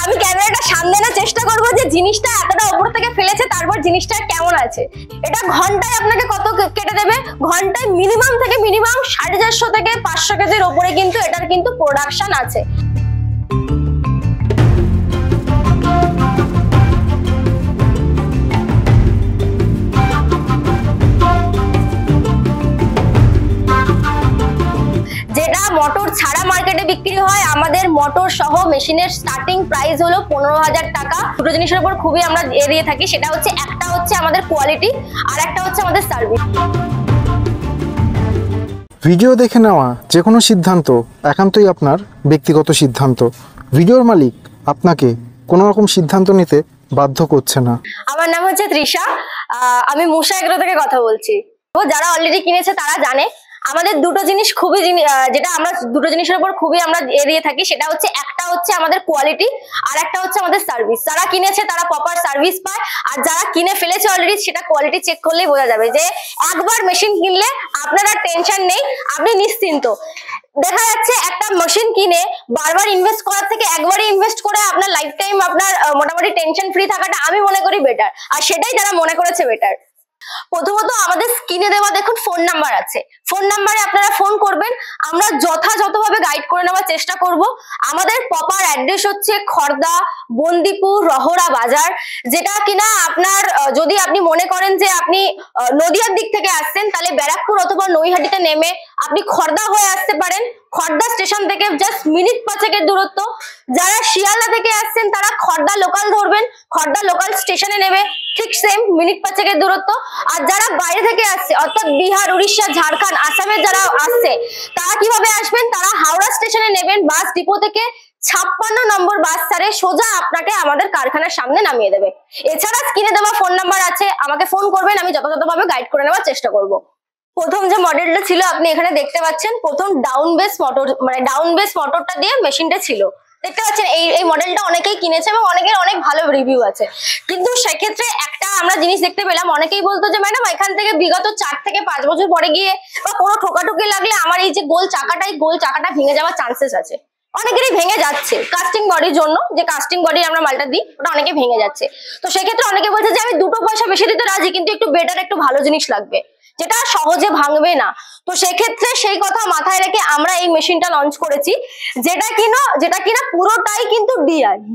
আমি ক্যামেরাটা সামনে আনার চেষ্টা করব যে জিনিসটা এতটা উপর থেকে ফেলেছে, তারপর জিনিসটা কেমন আছে। এটা ঘন্টায় আপনাকে কত কেটে দেবে? ঘন্টায় মিনিমাম থেকে মিনিমাম 450 থেকে 500 কেজির উপরে কিন্তু এটার কিন্তু প্রোডাকশন আছে। যেটা মোটর ছাড়া মার্কেটে বিক্রি হয়, আমাদের মোটর সহ মেশিনের স্টার্টিং প্রাইস হলো 15,000 টাকা। দুটো জিনিসের উপর খুবই আমরা এড়িয়ে থাকি, সেটা হচ্ছে একটা হচ্ছে আমাদের কোয়ালিটি আর একটা হচ্ছে আমাদের সার্ভিস। ভিডিও দেখে নেওয়া যে কোনো সিদ্ধান্ত একান্তই আপনার ব্যক্তিগত সিদ্ধান্ত। ভিডিওর মালিক আপনাকে কোনো রকম সিদ্ধান্ত নিতে বাধ্য করছে না। আমার নাম হচ্ছে তৃষা, আমি মুসা এগ্রো থেকে কথা বলছি। যারা অলরেডি কিনেছে তারা জানে আমাদের দুটো জিনিস খুবই যেটা আমরা দুটো জিনিসের উপর খুবই আমরা এড়িয়ে থাকি, সেটা হচ্ছে একটা হচ্ছে আমাদের কোয়ালিটি আর একটা হচ্ছে আমাদের সার্ভিস। যারা কিনেছে তারা প্রপার সার্ভিস পায়, আর যারা কিনে ফেলেছে অলরেডি সেটা কোয়ালিটি চেক করলেই বোঝা যাবে যে একবার মেশিন কিনলে আপনার আর টেনশন নেই, আপনি নিশ্চিন্ত। দেখা যাচ্ছে একটা মেশিন কিনে বারবার ইনভেস্ট করার থেকে একবারই ইনভেস্ট করে আপনার লাইফ টাইম আপনার মোটামুটি টেনশন ফ্রি থাকাটা আমি মনে করি বেটার, আর সেটাই তারা মনে করেছে বেটার। প্রথমত আমাদের স্ক্রিনে দেওয়া দেখুন ফোন নাম্বার আছে, ফোন নাম্বারে আপনারা ফোন করবেন, আমরা যথাযথভাবে গাইড করে নেওয়ার চেষ্টা করব। আমাদের প্রপার অ্যাড্রেস হচ্ছে খড়দা বন্দিপুর রহরা বাজার, যেটা কিনা আপনার যদি আপনি মনে করেন যে আপনি নদিয়ার দিক থেকে আসছেন তাহলে ব্যারাকপুর অথবা নৈহাটিতে নেমে আপনি খড়দা হয়ে আসতে পারেন। খড়দা স্টেশন থেকে জাস্ট মিনিট 5-এর দূরত্ব। যারা শিয়ালদা থেকে আসছেন তারা খড়দা লোকাল ধরবেন, খড়দা লোকাল স্টেশনে নেবে, ঠিক সেম মিনিট 5-এর দূরত্ব। আর যারা বাইরে থেকে আসছে অর্থাৎ বিহার উড়িষ্যা ঝাড়খণ্ড আসামের যারা আসছে তারা কিভাবে আসবেন? তারা হাওড়া স্টেশনে নেবেন, বাস ডিপো থেকে 56 নম্বর বাস ছাড়ে সোজা আপনাকে আমাদের কারখানার সামনে নামিয়ে দেবে। এছাড়া স্ক্রিনে দেওয়া ফোন নাম্বার আছে, আমাকে ফোন করবেন, আমি যথাযথভাবে গাইড করে নেওয়ার চেষ্টা করব। প্রথম যে মডেলটা ছিল আপনি এখানে দেখতে পাচ্ছেন, প্রথম ডাউন বেস মোটর, মানে ডাউন বেস মোটরটা দিয়ে মেশিনটা ছিল, দেখতে পাচ্ছেন। এই মডেলটা অনেকেই কিনেছে এবং অনেকের অনেক ভালো রিভিউ আছে। কিন্তু সেক্ষেত্রে একটা আমরা জিনিস দেখতে পেলাম, অনেকেই বলতো যে ম্যাডাম এখান থেকে বিগত 4 থেকে 5 বছর পরে গিয়ে বা কোনো ঠোকাঠুকি লাগলে আমার এই যে গোল চাকাটা ভেঙে যাওয়ার চান্সেস আছে। অনেকেরই ভেঙে যাচ্ছে কাস্টিং বডির জন্য, যে কাস্টিং বডি আমরা মালটা দিই ওটা অনেকে ভেঙে যাচ্ছে। তো সেক্ষেত্রে অনেকে বলছে যে আমি 2 পয়সা বেশি দিতে রাজি, কিন্তু একটু বেটার একটু ভালো জিনিস লাগবে যেটা সহজে ভাঙবে না। তো সেক্ষেত্রে সেই কথা মাথায় রেখে আমরা এই মেশিনটা লঞ্চ করেছি, যেটা কিনা পুরোটাই কিন্তু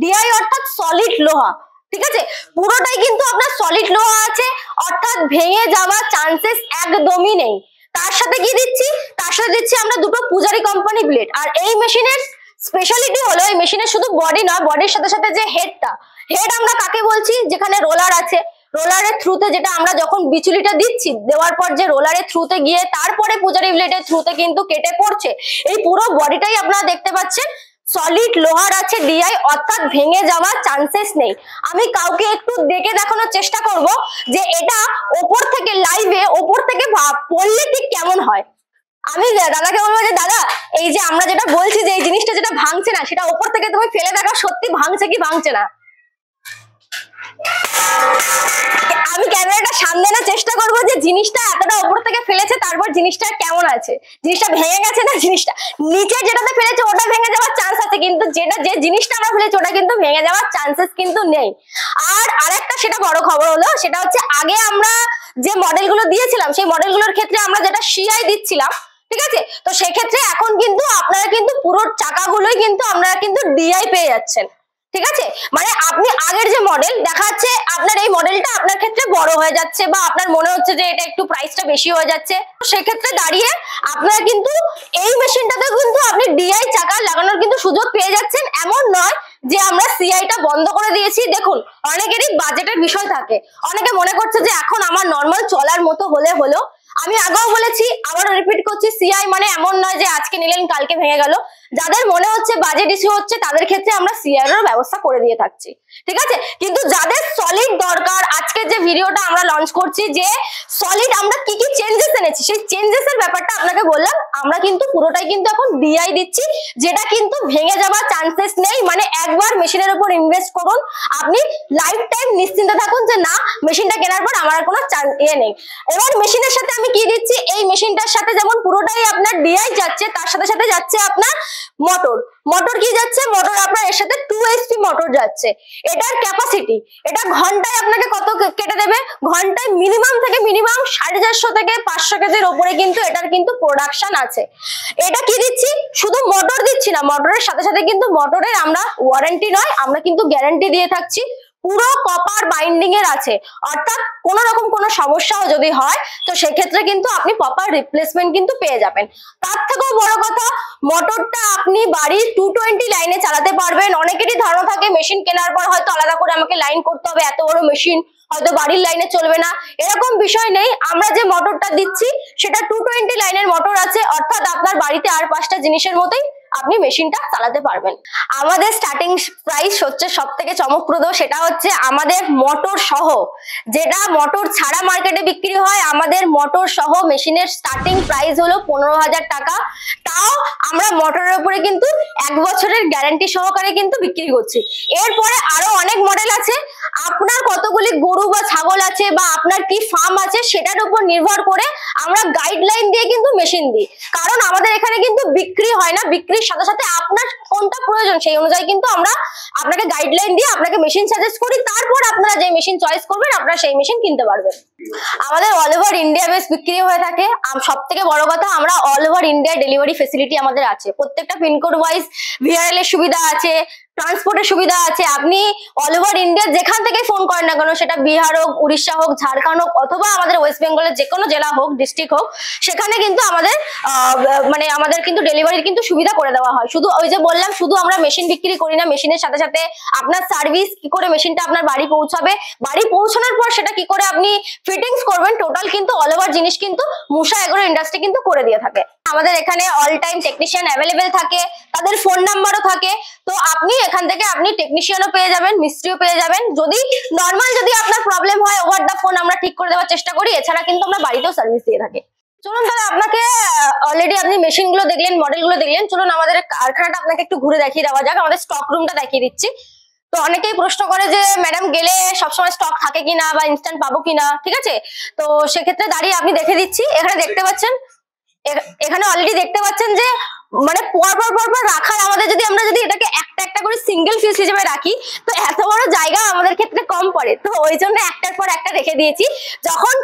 ডিআই অর্থাৎ সলিড লোহা। ঠিক আছে, পুরোটাই কিন্তু আপনার সলিড লোহা আছে, অর্থাৎ ভেঙে যাওয়ার চান্সেস একদমই নেই। তার সাথে কি দিচ্ছি? তার সাথে দিচ্ছি আমরা 2টো পূজারি কোম্পানি ব্লেড। আর এই মেশিনের স্পেশালিটি হলো এই মেশিনের শুধু বডি নয়, বডির সাথে সাথে যে হেড আমরা কাকে বলছি? যেখানে রোলার আছে, রোলারের থ্রুতে যেটা আমরা যখন বিচুলিটা দিচ্ছি, দেওয়ার পর যে রোলারের থ্রুতে গিয়ে তারপরে পূজারি ব্লেডের থ্রুতে কিন্তু কেটে পড়ছে, এই পুরো বডিটাই আপনারা দেখতে পাচ্ছেন সলিড লোহার আছে, ডিআই অর্থাৎ ভেঙে যাওয়ার চান্সেস নেই। আমি কাউকে একটু দেখে দেখানোর চেষ্টা করব যে এটা ওপর থেকে লাইভে ওপর থেকে পড়লে ঠিক কেমন হয়। আমি দাদাকে বলবো যে দাদা এই যে আমরা যেটা বলছি যে এই জিনিসটা যেটা ভাঙছে না, সেটা ওপর থেকে তুমি ফেলে দেখো সত্যি ভাঙছে কি ভাঙছে না। আমি ক্যামেরাটা সামনে আনার চেষ্টা করব যে জিনিসটা এতটা উপর থেকে ফেলেছে, তারপর জিনিসটা কেমন আছে, জিনিসটা ভেঙে গেছে না, জিনিসটা নিচে যেটাতে ফেলেছে ওটা ভেঙে যাওয়ার চান্স আছে, কিন্তু যে জিনিসটা আমরা ফেলেছি ওটা কিন্তু ভেঙে যাওয়ার চান্সেস কিন্তু নেই। আর আরেকটা সেটা বড় খবর হলো, সেটা হচ্ছে আগে আমরা যে মডেলগুলো দিয়েছিলাম সেই মডেলগুলোর ক্ষেত্রে আমরা যেটা সিআই দিচ্ছিলাম, ঠিক আছে, তো সেক্ষেত্রে এখন কিন্তু আপনারা কিন্তু পুরো চাকাগুলোই কিন্তু আপনারা কিন্তু ডিআই পেয়ে যাচ্ছেন। ঠিক আছে, মানে আপনি আগের যে মডেল দেখাচ্ছে আপনার এই মডেলটা আপনার ক্ষেত্রে বড় হয়ে যাচ্ছে বা আপনার মনে হচ্ছে যে এটা একটু প্রাইসটা বেশি হয়ে যাচ্ছে, সেক্ষেত্রে দাঁড়িয়ে আপনারা কিন্তু এই মেশিনটাতে কিন্তু আপনি ডিআই চাকা লাগানোর কিন্তু সুযোগ পেয়ে যাচ্ছেন। এমন নয় যে আমরা সিআইটা বন্ধ করে দিয়েছি। দেখুন অনেকেরই বাজেটের বিষয় থাকে, অনেকে মনে করছে যে এখন আমার নর্মাল চলার মতো হলো। আমি আগেও বলেছি, আবারও রিপিট করছি, সিআই মানে এমন নয় যে আজকে নিলেন কালকে ভেঙে গেল। যাদের মনে হচ্ছে বাজেট ইস্যু হচ্ছে তাদের ক্ষেত্রে আমরা সিআই এর ব্যবস্থা করে দিয়ে থাকছি। ঠিক আছে, কিন্তু যাদের সলিড দরকার, আজকে যে ভিডিওটা আমরা লঞ্চ করছি যে সলিড আমরা কি কি চেঞ্জেস এনেছি সেই চেঞ্জেস এর ব্যাপারটা আপনাকে বললাম। আমরা কিন্তু পুরোটাই কিন্তু এখন ডিআই দিচ্ছি, যেটা কিন্তু ভেঙে যাওয়ার চান্সেস নেই। মানে একবার মেশিনের উপর ইনভেস্ট করুন, আপনি লাইফ টাইম নিশ্চিন্তে থাকুন যে না মেশিনটা কেনার পর আমার কোনো নেই। এবার মেশিনের সাথে আমি কি দিচ্ছি, এই মেশিনটার সাথে যেমন পুরোটাই আপনার ডিআই যাচ্ছে, তার সাথে সাথে যাচ্ছে আপনার মোটর মোটর কি যাচ্ছে, মোটর আপনার এর সাথে 2 HP মোটর যাচ্ছে। এটার ক্যাপাসিটি, এটা ঘন্টায় আপনাকে কত কেটে দেবে, ঘন্টায় মিনিমাম থেকে মিনিমাম 450 থেকে 500 কেজির উপরে কিন্তু এটার কিন্তু প্রোডাকশন আছে। এটা কি দিচ্ছি, শুধু মোটর দিচ্ছি না, মোটরের সাথে সাথে কিন্তু মোটরের আমরা ওয়ারেন্টি নয়, আমরা কিন্তু গ্যারান্টি দিয়ে থাকছি। পুরো কপার বাইন্ডিং এর আছে, অর্থাৎ কোন রকম কোনো সমস্যাও যদি হয় তো সেক্ষেত্রে কিন্তু আপনি প্রপার রিপ্লেসমেন্ট কিন্তু পেয়ে যাবেন। তার থেকেও বড় কথা, মোটরটা আপনি বাড়ির 220 লাইনে চালাতে পারবেন। অনেকেরই ধারণা থাকে মেশিন কেনার পর হয়তো আলাদা করে আমাকে লাইন করতে হবে, এত বড় মেশিন হয়তো বাড়ির লাইনে চলবে না, এরকম বিষয় নেই। আমরা যে মোটরটা দিচ্ছি সেটা 220 লাইনের মোটর আছে, অর্থাৎ আপনার বাড়িতে আর 5টা জিনিসের মতোই আপনি মেশিনটা চালাতে পারবেন। আমাদের স্টার্টিং প্রাইস হচ্ছে সব থেকে চমকপ্রদ, সেটা হচ্ছে আমাদের মোটর সহ, যেটা মোটর ছাড়া মার্কেটে বিক্রি হয়, আমাদের মোটর সহ মেশিনের স্টার্টিং প্রাইস হলো 15,000 টাকা। তাও আমরা মোটরের উপরে কিন্তু 1 বছরের গ্যারান্টি সহকারে কিন্তু বিক্রি করছি। এরপরে আরো অনেক মডেল আছে, আপনার কতগুলি গরু বা ছাগল আছে বা আপনার কি ফার্ম আছে সেটার উপর নির্ভর করে আমরা গাইডলাইন দিয়ে কিন্তু মেশিন দিই। কারণ আমাদের এখানে কিন্তু বিক্রি হয় না, বিক্রির সাথে সাথে আপনার কোনটা প্রয়োজন সেই অনুযায়ী কিন্তু আমরা আপনাকে গাইডলাইন দিয়ে আপনাকে মেশিন সাজেস্ট করি, তারপর আপনারা যে মেশিন চয়েস করবেন আপনারা সেই মেশিন কিনতে পারবেন। আমাদের অল ওভার ইন্ডিয়া বেস বিক্রি হয়ে থাকে। সব থেকে বড় কথা, আমরা all over India delivery facility আমাদের আছে, প্রত্যেকটা পিনকোড ওয়াইজ ভিআরএল এর সুবিধা আছে, ট্রান্সপোর্টের সুবিধা আছে। আপনি অল ওভার ইন্ডিয়া যেখান থেকে ফোন করেন না কেন, সেটা বিহার হোক, উড়িষ্যা হোক, ঝাড়খণ্ড হোক, অথবা আমাদের ওয়েস্ট বেঙ্গলের যে কোনো জেলা হোক, ডিস্ট্রিক্ট হোক, সেখানে কিন্তু আমাদের মানে আমাদের কিন্তু ডেলিভারির কিন্তু সুবিধা করে দেওয়া হয়। শুধু ওই যে বললাম, শুধু আমরা মেশিন বিক্রি করি না, মেশিনের সাথে সাথে আপনার সার্ভিস কি করে মেশিনটা আপনার বাড়ি পৌঁছাবে, বাড়ি পৌঁছানোর পর সেটা কি করে আপনি ফিটিংস করবেন, টোটাল কিন্তু অল ওভার জিনিস কিন্তু মুশা এগ্রো ইন্ডাস্ট্রি কিন্তু করে দিয়ে থাকে। আমাদের এখানে অল টাইম টেকনিশিয়ান অ্যাভেলেবেল থাকে, তাদের ফোন নাম্বারও থাকে। তো আপনি এখান থেকে আপনি টেকনিশিয়ানও পেয়ে যাবেন, মিস্ত্রিও পেয়ে যাবেন। যদি নর্মাল যদি আপনার প্রবলেম হয়, ওভার দা ফোন আমরা ঠিক করে দেওয়ার চেষ্টা করি। এছাড়া কিন্তু আমরা বাড়িতেও সার্ভিস দিয়ে থাকি। চলুন তাহলে আপনাকে অলরেডি আপনি মেশিন গুলো দেখলেন, মডেল গুলো দেখলেন, চলুন আমাদের কারখানাটা আপনাকে একটু ঘুরে দেখিয়ে দেওয়া যাক। আমাদের স্টক রুমটা দেখিয়ে দিচ্ছি। তো অনেকেই প্রশ্ন করে যে ম্যাডাম গেলে সবসময় স্টক থাকে কিনা বা ইনস্ট্যান্ট পাবো কিনা, ঠিক আছে? তো সেক্ষেত্রে দাঁড়িয়ে আপনি দেখে দিচ্ছি। এখানে দেখতে পাচ্ছেন, এখানে অলরেডি দেখতে পাচ্ছেন যে মানে পরপর পরপর রাখার, আমাদের যদি আমরা যদি এটাকে একটা একটা করে সিঙ্গেল পিস হিসেবে রাখি তো এত বড় জায়গা আমাদের ক্ষেত্রে কম পড়ে, তো ওই জন্য একটার পর একটা রেখে দিয়েছি। যখন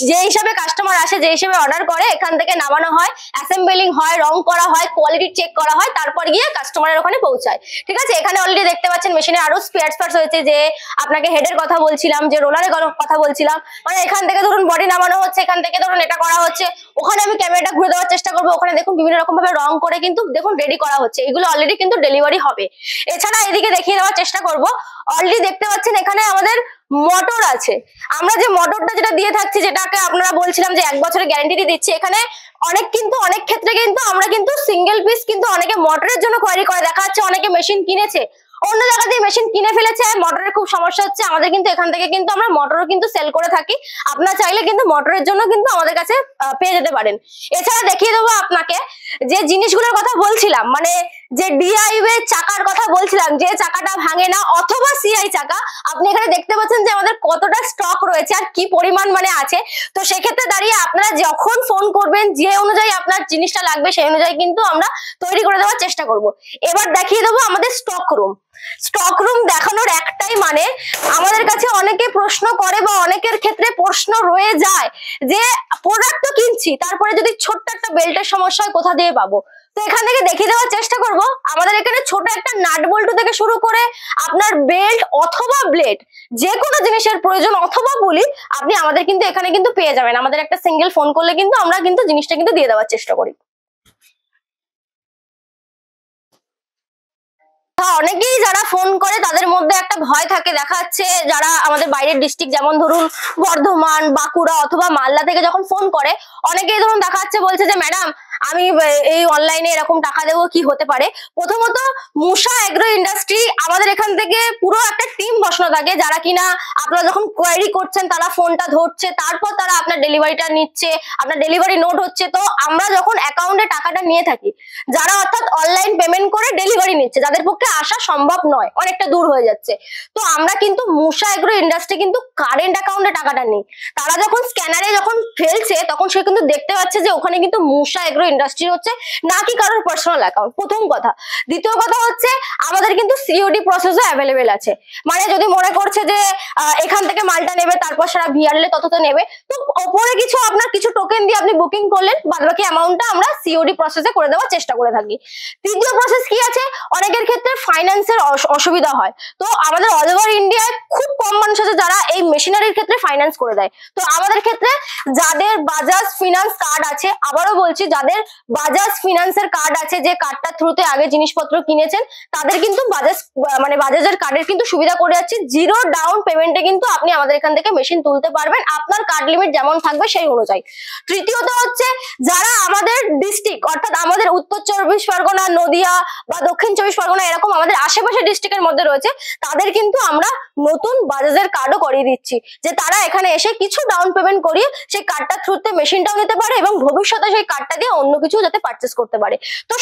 যে হিসাবে কাস্টমার আসে, যে হিসাবে অর্ডার করে, এখান থেকে নামানো হয়, অ্যাসেম্বলিং হয়, রং করা হয়, কোয়ালিটি চেক করা হয়, তারপর গিয়ে কাস্টমারের ওখানে পৌঁছায়, ঠিক আছে? এখানে অলরেডি দেখতে পাচ্ছেন মেশিনে আরো স্পেয়ার পার্টস হয়েছে, যে আপনাকে হেডের কথা বলছিলাম, যে রোলারের কথা বলছিলাম। মানে এখান থেকে ধরুন বডি নামানো হচ্ছে, এখান থেকে ধরুন এটা করা হচ্ছে, ওখানে আমি ক্যামেরাটা ঘুরে দেওয়ার চেষ্টা করবো। ওখানে দেখুন বিভিন্ন রকম ভাবে রং করে কিন্তু দেখুন রেডি করা হচ্ছে, এগুলো অলরেডি কিন্তু ডেলিভারি হবে। এছাড়া এদিকে দেখিয়ে দেওয়ার চেষ্টা করব, অলরেডি দেখতে পাচ্ছেন এখানে আমাদের মোটর আছে। আমরা যে মোটরটা যেটা দিয়ে থাকছি, যেটাকে আপনারা বলছিলাম যে 1 বছরের গ্যারান্টি দিয়ে দিচ্ছি, এখানে অনেক ক্ষেত্রে কিন্তু আমরা কিন্তু সিঙ্গেল পিস কিন্তু অনেকে মোটরের জন্য কোয়ারি করে, দেখা যাচ্ছে অনেকে মেশিন কিনেছে, অন্য জায়গা দিয়ে মেশিন কিনে ফেলেছে, মোটরের খুব সমস্যা হচ্ছে, আমাদের কিন্তু এখান থেকে কিন্তু আমরা মোটরও কিন্তু সেল করে থাকি। আপনারা চাইলে কিন্তু মোটরের জন্য কিন্তু আমাদের কাছে পেয়ে যেতে পারেন। এছাড়া দেখিয়ে দেবো আপনাকে যে জিনিসগুলোর কথা বলছিলাম, মানে যে ডিআইওয়ে চাকার কথা বলছিলাম, যে চাকাটা ভাঙে না, অথবা সিআই চাকা, আপনি এখানে দেখতে পাচ্ছেন যে আমাদের কতটা স্টক রয়েছে আর কি পরিমাণ মানে আছে। তো সেক্ষেত্রে দাঁড়িয়ে আপনারা যখন ফোন করবেন, যে অনুযায়ী আপনার জিনিসটা লাগবে সেই অনুযায়ী কিন্তু আমরা তৈরি করে দেওয়ার চেষ্টা করব। এবার দেখিয়ে দেবো আমাদের স্টক রুম। স্টক রুম দেখানোর একটাই মানে, আমাদের কাছে অনেকে প্রশ্ন করে বা অনেকের ক্ষেত্রে প্রশ্ন রয়ে যায় যে প্রোডাক্ট তো কিনছি, তারপরে যদি ছোট্ট একটা বেল্টের সমস্যা হয় কোথা দিয়ে পাবো। তো এখান থেকে দেখিয়ে দেওয়ার চেষ্টা করব। আমাদের এখানে ছোট একটা নাট বল্টু থেকে শুরু করে আপনার বেল্ট অথবা ব্লেড, যে কোনো জিনিসের প্রয়োজন অথবা বলি, আপনি আমাদের কিন্তু এখানে কিন্তু পেয়ে যাবেন। আমাদের একটা সিঙ্গেল ফোন করলে কিন্তু আমরা কিন্তু জিনিসটা কিন্তু দিয়ে দেওয়ার চেষ্টা করি। অনেকেই যারা ফোন করে তাদের মধ্যে একটা ভয় থাকে, দেখা যাচ্ছে যারা আমাদের বাইরের ডিস্ট্রিক্ট, যেমন ধরুন বর্ধমান, বাঁকুড়া অথবা মালদা থেকে যখন ফোন করে, অনেকেই ধরুন দেখা যাচ্ছে বলছে যে ম্যাডাম আমি এই অনলাইনে এরকম টাকা দেবো, কি হতে পারে? প্রথমত মুশা এগ্রো ইন্ডাস্ট্রি আমাদের এখান থেকে পুরো একটা টিম বসানো থাকে, যারা কিনা আপনারা যখন কোয়ারি করছেন তারা ফোনটা ধরছে, তারপর তারা আপনার ডেলিভারিটা নিচ্ছে, আপনার ডেলিভারি নোট হচ্ছে। তো আমরা যখন অ্যাকাউন্টে টাকাটা নিয়ে থাকি, যারা অর্থাৎ অনলাইন পেমেন্ট করে ডেলিভারি নিচ্ছে, যাদের পক্ষে আসা সম্ভব নয়, অনেকটা দূর হয়ে যাচ্ছে, তো আমরা কিন্তু মুশা এগ্রো ইন্ডাস্ট্রি কিন্তু কারেন্ট অ্যাকাউন্টে টাকাটা নেই। তারা যখন স্ক্যানারে যখন ফেলছে তখন সে কিন্তু দেখতে পাচ্ছে যে ওখানে কিন্তু মুশা এগ্রো ইন্ডাস্ট্রি হচ্ছে, না কি কারোর পার্সোনাল অ্যাকাউন্ট, প্রথম কথা। দ্বিতীয় কথা হচ্ছে আমাদের কিন্তু সিওডি প্রসেসও অ্যাভেলেবেল আছে। মানে যদি মনে করছে যে এখান থেকে মালটা নেবে তারপর সারা ভিআরএল ততটা নেবে, তো ওপরে কিছু আপনার কিছু টোকেন দিয়ে আপনি বুকিং করলেন, বাদবাকি অ্যামাউন্টটা আমরা সিওডি প্রসেসে করে দেওয়ার চেষ্টা করে থাকি। তৃতীয় প্রসেস কি আছে, অনেকের ক্ষেত্রে ফাইন্যান্সের অসুবিধা হয়, তো আমাদের অল ওভার ইন্ডিয়ায় খুব কম মানুষ আছে যারা এই মেশিনারির ক্ষেত্রে ফাইন্যান্স করে দেয়। তো আমাদের ক্ষেত্রে যাদের বাজাজ ফিনান্স কার্ড আছে, আবারও বলছি যাদের বাজাজ ফিনান্সের কার্ড আছে, যে কার্ডটার থ্রুতে আগে জিনিসপত্র কিনেছেন, তাদের কিন্তু বাজাজের কার্ডের কিন্তু সুবিধা করে যাচ্ছে, 0 ডাউন পেমেন্টে কিন্তু আপনি আমাদের এখান থেকে মেশিন তুলতে পারবেন, আপনার কার্ড লিমিট যেমন থাকবে সেই অনুযায়ী। তৃতীয়ত হচ্ছে যারা আমাদের ডিস্ট্রিক্ট অর্থাৎ আমাদের উত্তর 24 পরগনা, নদিয়া বা দক্ষিণ 24 পরগনা এরকম আমাদের আশেপাশে ডিস্ট্রিক্টের মধ্যে রয়েছে, তাদের কিন্তু আমরা নতুন বাজাজের কার্ডও করিয়ে দিচ্ছি, যে তারা এখানে এসে কিছু ডাউন পেমেন্ট করিয়ে সেই কার্ডটার থ্রুতে মেশিনটাও নিতে পারে এবং ভবিষ্যতে সেই কার্ডটা দিয়ে অন্য কিছু যাতে পারচেস করতে পারে। তো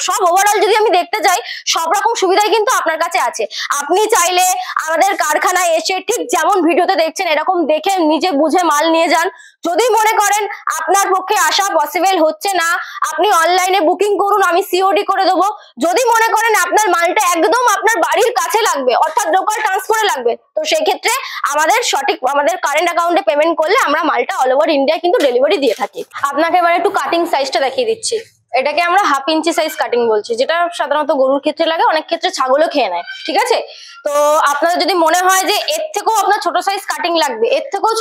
সব ওভারঅল যদি আমি দেখতে যাই, সব রকম সুবিধাই কিন্তু আপনার কাছে আছে। আপনি চাইলে আমাদের কারখানায় এসে ঠিক যেমন ভিডিওতে দেখছেন এরকম দেখে নিজে বুঝে মাল নিয়ে যান। যদি মনে করেন আপনার পক্ষে আসা পসিবল হচ্ছে না, আপনি অনলাইনে বুকিং করুন, আমি সিওডি করে দেবো। যদি মনে করেন আপনার মালটা একদম আপনার বাড়ির কাছে লাগবে অর্থাৎ লোকাল ট্রান্সপোর্টে লাগবে, তো সেই ক্ষেত্রে আমাদের কারেন্ট অ্যাকাউন্টে পেমেন্ট করলে আমরা মালটা অল ওভার ইন্ডিয়া কিন্তু ডেলিভারি দিয়ে থাকি। আপনাকে এবার একটু কাটিং সাইজটা দেখিয়ে দিচ্ছি। এটাকে আমরা 1/2 ইঞ্চি সাইজ কাটিং বলছি, যেটা সাধারণত গরুর ক্ষেত্রে লাগে, অনেক ক্ষেত্রে ছাগলও খেয়ে নেয়, ঠিক আছে। তো আপনার যদি মনে হয় যে এর থেকেও আপনার ছোট সাইজ কাটিং লাগবে, এর থেকেও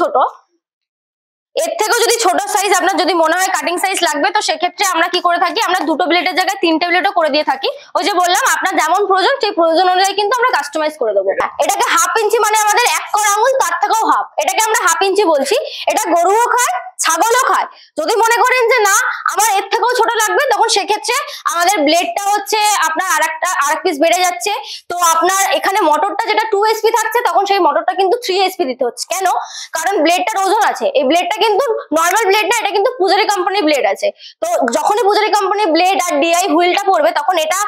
যদি ছোট সাইজ আপনার যদি মনে হয় কাটিং সাইজ লাগবে, তো সেক্ষেত্রে আমরা কি করে থাকি, আমরা 2টো ব্লেডের জায়গায় 3টে ব্লেডও করে দিয়ে থাকি। ওই যে বললাম আপনার যেমন প্রয়োজন সেই প্রয়োজন অনুযায়ী কিন্তু আমরা কাস্টমাইজ করে দেবো। এটাকে 1/2 ইঞ্চি মানে আমাদের 1 কর আঙুল, তার থেকেও হাফ, এটাকে আমরা 1/2 ইঞ্চি বলছি। এটা গরুও খায়, ছাগলও খায়। যদি মনে করেন যে না আমার এর থেকেও ছোট লাগবে, তখন সেক্ষেত্রে আমাদের ব্লেডটা হচ্ছে আপনার আরেক পিস বেড়ে যাচ্ছে। তো আপনার এখানে মোটরটা যেটা 2 SP থাকছে, তখন সেই মোটরটা কিন্তু 3 SP দিতে হচ্ছে। কেন? কারণ ব্লেডটার ওজন আছে। এই ব্লেডটা কিন্তু নর্মাল ব্লেড না, এটা কিন্তু পূজারি কোম্পানি ব্লেড আছে। তো যখনই পূজারি কোম্পানি ব্লেড আর ডিআই হুইলটা পড়বে, তখন এটা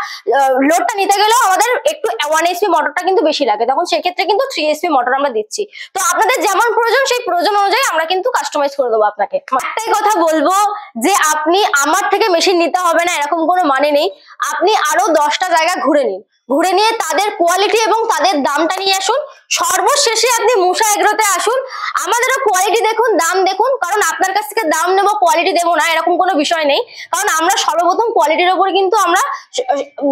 লোডটা নিতে গেলেও আমাদের একটু 1 SP মোটরটা কিন্তু বেশি লাগে, তখন সেক্ষেত্রে কিন্তু 3 SP মোটর আমরা দিচ্ছি। তো আপনাদের যেমন প্রয়োজন সেই প্রয়োজন অনুযায়ী আমরা কিন্তু কাস্টমাইজ করে দেবো আপনাকে। একটাই কথা বলবো যে আপনি আমার থেকে মেশিন নিতে হবে না এরকম কোনো মানে নেই। আপনি আরো 10টা জায়গা ঘুরে নিয়ে তাদের কোয়ালিটি এবং তাদের দামটা নিয়ে আসুন। সর্বশেষে আপনি মুসা এগ্রোতে আসুন, আমাদেরও কোয়ালিটি দেখুন, দাম দেখুন। কারণ আপনার কাছ থেকে দাম নেবো, কোয়ালিটি দেবো না এরকম কোনো বিষয় নেই। কারণ আমরা সর্বপ্রথম কোয়ালিটির উপর কিন্তু আমরা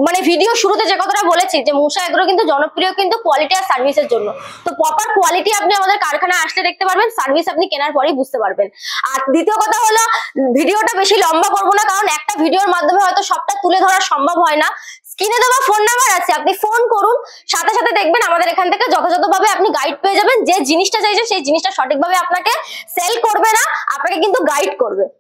মানে ভিডিও শুরুতে যে কথাটা বলেছি যে মুসা এগ্রো কিন্তু জনপ্রিয় কিন্তু কোয়ালিটি আর সার্ভিসের জন্য। তো প্রপার কোয়ালিটি আপনি আমাদের কারখানায় আসলে দেখতে পারবেন, সার্ভিস আপনি কেনার পরেই বুঝতে পারবেন। আর দ্বিতীয় কথা হলো, ভিডিওটা বেশি লম্বা করবো না, কারণ একটা ভিডিওর মাধ্যমে হয়তো সবটা তুলে ধরা সম্ভব হয় না। স্ক্রিনে দেওয়া ফোন নাম্বার আছে, আপনি ফোন করুন, সাথে সাথে দেখবেন আমাদের এখান থেকে যথাযথভাবে আপনি গাইড পেয়ে যাবেন। যে জিনিসটা চাইছেন সেই জিনিসটা সঠিকভাবে আপনাকে সেল করবে না, আপনাকে কিন্তু গাইড করবে।